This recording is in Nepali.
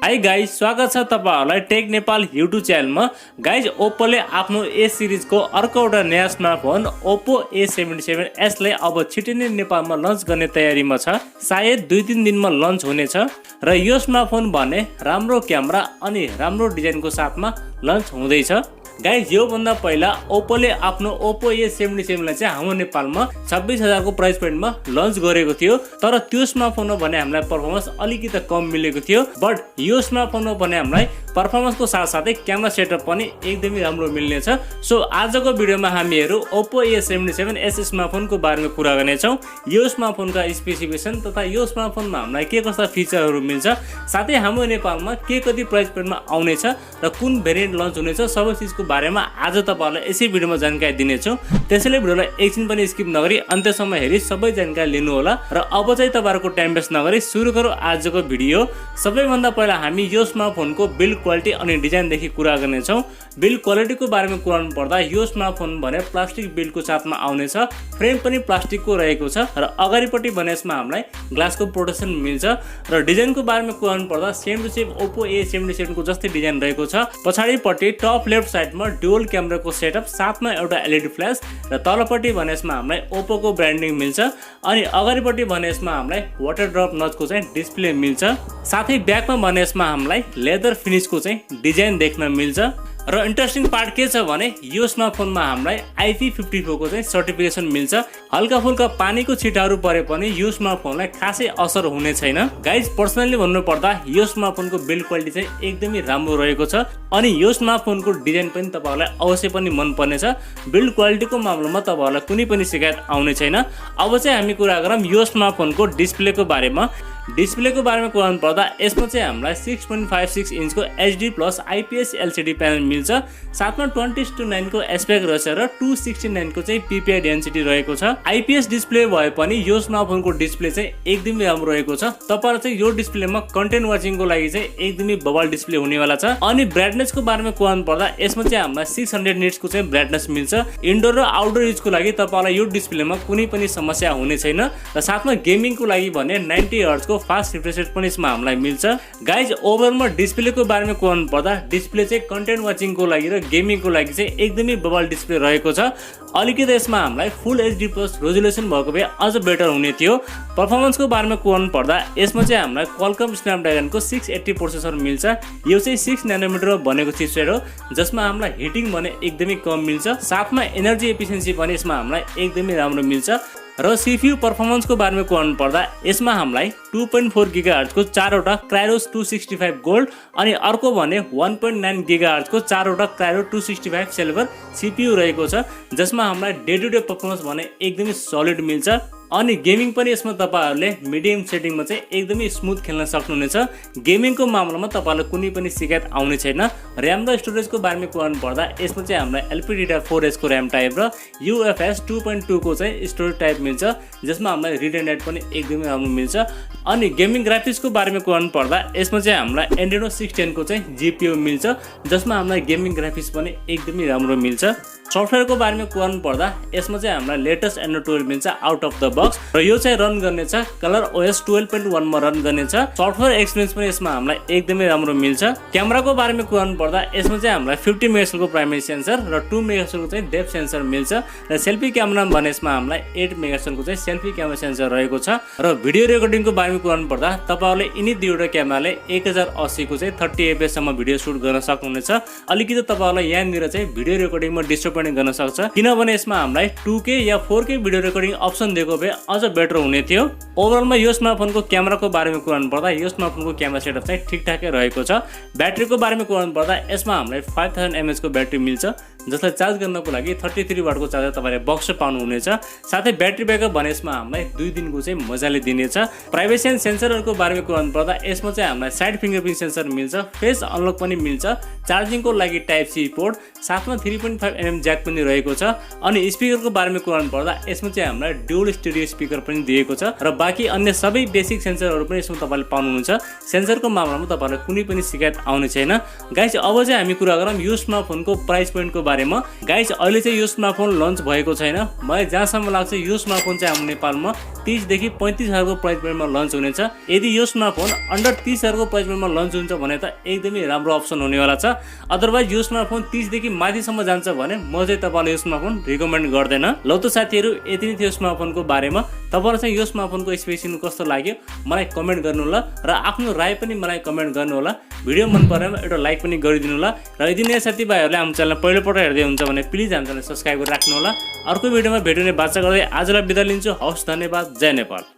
हाई गाइज, स्वागत छ तपाईहरुलाई टेक नेपाल युट्युब च्यानलमा। गाइज, ओप्पोले आफ्नो ए सिरिजको अर्को एउटा नयाँ स्मार्टफोन ओप्पो A77S लाई अब छिटै नै नेपालमा लन्च गर्ने तयारीमा छ। सायद 2-3 दिनमा लन्च हुनेछ र यो स्मार्टफोन भने राम्रो क्यामेरा अनि राम्रो डिजाइनको साथमा लन्च हुँदैछ। गाइज, यो भन्दा पहिला ओप्पोले आफ्नो ओप्पो A77 लाई चाहिँ हाम्रो नेपालमा 26,000 को प्राइस पोइन्टमा लन्च गरेको थियो। तर त्यो स्मार्टफोनमा भने हामीलाई परफर्मेन्स अलिकति कम मिलेको थियो। बट यो स्मार्टफोनमा भने हामीलाई परफर्मेन्सको साथसाथै क्यामेरा सेटअप पनि एकदमै राम्रो मिल्नेछ। सो आजको भिडियोमा हामीहरू ओप्पो A77S स्मार्टफोनको बारेमा कुरा गर्नेछौँ। यो स्मार्टफोनका स्पेसिफिकेसन तथा यो स्मार्टफोनमा हामीलाई के कस्ता फिचरहरू मिल्छ, साथै हाम्रो नेपालमा के कति प्राइस पोइन्टमा आउनेछ र कुन भेरिएन्ट लन्च हुनेछ, सबै चिजको बारेमा आज तपाईहरुलाई यसै भिडियोमा जानकारी दिनेछु। त्यसैले भिडियोलाई एकछिन पनि स्किप नगरी अन्त्यसम्म हेरी सबै जानकारी लिनु होला। र अब चाहिँ तपाईहरुको टाइम वेस्ट नगरी सुरु गरौँ आजको भिडियो। सबैभन्दा पहिला हामी यो स्मार्टफोनको बिल्ड क्वालिटी अनि डिजाइनदेखि कुरा गर्नेछौँ। बिल्ड क्वालिटीको बारेमा कुरा गर्नु पर्दा यो स्मार्टफोन भने प्लास्टिक बिल्डको साथमा आउनेछ। फ्रेम पनि प्लास्टिकको रहेको छ र अगाडिपट्टि भने यसमा हामीलाई ग्लासको प्रोटेक्सन मिल्छ। र डिजाइनको बारेमा कुरा गर्नु पर्दा same to same Oppo A77 को जस्तै डिजाइन रहेको छ। पछाडिपट्टि टप लेफ्ट साइडमा डुअल क्यामेराको सेटअप साथमा एउटा एलईडी फ्ल्यास र तलपट्टि भने यसमा हामीलाई ओप्पोको ब्रान्डिङ मिल्छ। अनि अगाडिपट्टि भने यसमा हामीलाई वाटर ड्रप नचको चाहिँ डिस्प्ले मिल्छ। साथै ब्याकमा भने यसमा हामीलाई लेदर फिनिशको चाहिँ डिजाइन देख्न मिल्छ। र इन्ट्रेस्टिङ पार्ट के छ भने यो स्मार्टफोनमा हामीलाई IP54 को चाहिँ सर्टिफिकेसन मिल्छ। हल्का फुल्का पानीको छिटाहरू परे पनि यो स्मार्टफोनलाई खासै असर हुने छैन। गाइज, पर्सनली भन्नु पर्दा यो स्मार्टफोनको बिल्ड क्वालिटी चाहिँ एकदमै राम्रो रहेको छ। अनि यो स्मार्टफोनको डिजाइन पनि तपाईहरुलाई अवश्य पनि मन पर्नेछ। बिल्ड क्वालिटीको मामलामा तपाईहरुलाई कुनै पनि शिकायत आउने छैन। अब चाहिँ हामी कुरा गरौँ यो स्मार्टफोनको डिस्प्लेको बारेमा। डिस्प्लेको बारेमा कुरा गर्नु पर्दा यसमा चाहिँ हामीलाई 6.56 इन्चको HD+ IPS LCD प्यानल मिल्छ। साथमा 20:9 को एस्पेक्ट रेसियो र 269 को चाहिँ PPI डेन्सिटी रहेको छ। IPS डिस्प्ले भए पनि यो स्मार्टफोनको डिस्प्ले चाहिँ एकदमै राम्रो रहेको छ। तपाईहरु चाहिँ यो डिस्प्लेमा कन्टेन्ट वाचिङको लागि चाहिँ एकदमै बबल डिस्प्ले हुनेवाला छ। अनि ब्राइटनेसको बारेमा कुरा गर्नु पर्दा यसमा चाहिँ हामीलाई 600 निट्स को चाहिँ ब्राइटनेस मिल्छ। इन्डोर र आउटडोर युजको लागि तपाईलाई यो डिस्प्लेमा कुनै पनि समस्या हुने छैन। र साथमा गेमिङको लागि भने 90 हर्ट्ज को फास्ट रिफ्रेश रेट पनि यसमा हामीलाई मिल्छ। गाइज, ओभरअलमा डिस्प्लेको बारेमा कुरा गर्नु पर्दा डिस्प्ले चाहिँ कन्टेन्ट वाचिङको लागि र गेमिङको लागि चाहिँ एकदमै बबल डिस्प्ले रहेको छ। अलिकति यसमा हामीलाई फुल HD+ रेजोल्युसन भएको भए अझ बेटर हुने थियो। परफर्मेन्सको बारेमा कुरा गर्नु पर्दा यसमा चाहिँ हामीलाई क्वालकम स्न्यापड्रागनको 680 प्रोसेसर मिल्छ। यो चाहिँ 6 नैनोमिटरमा बनेको चिपसेट हो, जसमा हामीलाई हिटिङ भने एकदमै कम मिल्छ। साथमा एनर्जी एफिसिएन्सी पनि यसमा हामीलाई एकदमै राम्रो मिल्छ। र CPU पर्फर्मेन्सको बारेमा कुरा गर्नु पर्दा यसमा हामीलाई 2.4 GHz को 4वटा क्राइरोस 265 गोल्ड अनि अर्को भने 1.9 GHz को 4वटा क्राइरो 265 सिल्भर CPU रहेको छ, जसमा हामीलाई डे टु डे पर्फर्मेन्स भने एकदमै सलिड मिल्छ। अनि गेमिङ पनि यसमा तपाईहरुले मिडियम सेटिङमा चाहिँ एकदमै स्मुथ खेल्न सक्नुहुनेछ। गेमिङको मामलामा तपाईहरुलाई कुनै पनि शिकायत आउने छैन। र्याम र स्टोरेजको बारेमा कुरा गर्नु पर्दा यसमा चाहिँ हामीलाई LPDDR4H को र्याम टाइप र UFS 2.2 को चाहिँ स्टोरेज टाइप मिल्छ, जसमा हामीलाई रिड एन्ड राइट पनि एकदमै राम्रो मिल्छ। अनि गेमिङ ग्राफिक्सको बारेमा कुरा गर्नु पर्दा यसमा चाहिँ हामीलाई Adreno 610 को चाहिँ GPU मिल्छ, जसमा हामीलाई गेमिङ ग्राफिक्स पनि एकदमै राम्रो मिल्छ। सफ्टवेयरको बारेमा कुरा गर्नु पर्दा यसमा चाहिँ हामीलाई लेटेस्ट Android 12 मिल्छ आउट अफ द बक्स र यो चाहिँ रन गर्नेछ कलर OS 12.1 मा रन गर्नेछ। सफ्टवेयर एक्सपिरियन्स पनि यसमा हामीलाई एकदमै राम्रो मिल्छ। क्यामेराको बारेमा कुरा गर्नु पर्दा यसमा चाहिँ हामीलाई 50 मेगापिक्सल को प्राइमेरी सेन्सर र 2 मेगापिक्सल को चाहिँ डेप्थ सेन्सर मिल्छ। र सेल्फी क्यामेरा भने यसमा हामीलाई 8 मेगापिक्सल को चाहिँ सेल्फी क्यामेरा सेन्सर रहेको छ। र भिडियो रेकर्डिङको बारेमा कुरा गर्नु पर्दा तपाईहरुले यिनी दुईवटा क्यामेराले 1080 को चाहिँ 30 fps सम्म भिडियो सुट गर्न सक्नुहुनेछ। अलिकति तपाईहरुलाई यहाँनिर चाहिँ भिडियो रेकर्डिङमा डिस्टर्ब गर्न सक्छ, किनभने यसमा हामीलाई 2K या 4K भिडियो रेकर्डिङ अप्सन दिएको भए अझ बेटर हुने थियो। ओभरअलमा यो स्मार्टफोनको क्यामेराको बारेमा कुरा गर्नु पर्दा यो स्मार्टफोनको क्यामेरा सेटअप चाहिँ ठिकठाकै रहेको छ। ब्याट्रीको बारेमा कुरा गर्नु पर्दा यसमा हामीलाई 5000 mAh को ब्याट्री मिल्छ, जसलाई चार्ज गर्नको लागि 33 वाटको चार्जर तपाईले बक्स पाउनुहुनेछ। साथै ब्याट्री ब्याकअप भने यसमा हामीलाई 2 दिनको चाहिँ मजाले दिनेछ। प्राइभेसी एन्ड सेन्सरहरुको बारेमा कुरा गर्नु पर्दा यसमा चाहिँ हामीलाई साइड फिंगरप्रिन्ट सेन्सर मिल्छ, फेस अनलक पनि मिल्छ, चार्जिङको लागि टाइप सी पोर्ट, साथमा 3.5mm ज्याक पनि रहेको छ। अनि स्पिकरको बारेमा कुरा गर्नु पर्दा यसमा चाहिँ हामीलाई ड्युअल स्टेरियो स्पिकर पनि दिएको छ र बाँकी अन्य सबै बेसिक सेन्सरहरु पनि यसमा तपाईले पाउनुहुन्छ। सेन्सरको मामलामा तपाईहरुलाई कुनै पनि शिकायत आउने छैन। गाइस, अब चाहिँ हामी कुरा गरौँ यो स्मार्टफोनको प्राइस पोइन्टको बारेमा। गाइज अहिले चाहिँ यो स्मार्टफोन लन्च भएको छैन। मलाई जहाँसम्म लाग्छ यो स्मार्टफोन चाहिँ हाम्रो नेपालमा 30 देखि 35 हजारको प्राइस पॉइन्टमा लन्च हुनेछ। यदि यो स्मार्टफोन अन्डर 30 हजारको प्राइस पॉइन्टमा लन्च हुन्छ भने त एकदमै राम्रो अप्सन हुनेवाला छ। अदरवाइज यो स्मार्टफोन 30 देखि माथिसम्म जान्छ भने म चाहिँ तपाईलाई यो स्मार्टफोन रिकमेन्ड गर्दैन। लौ त साथीहरु, यति नै थियो स्मार्टफोनको बारेमा। तपाईलाई चाहिँ यो स्मार्टफोनको स्पेसिफिकेसन कस्तो लाग्यो मलाई कमेन्ट गर्नु होला र आफ्नो राय पनि मलाई कमेन्ट गर्नु होला। भिडियो मन परेमा एउटा लाइक पनि गरिदिनु होला र यदि नयाँ साथीभाइहरुले हाम्रो च्यानल पहिलोपल्ट हेर्दै हुन्छ भने प्लिज हाम्रो च्यानल सब्स्क्राइब गरेर राख्नु होला। अर्को भिडियोमा भेट्ने बाचा गर्दै आजलाई बिदा लिन्छु। हवस्, धन्यवाद। जय नेपाल।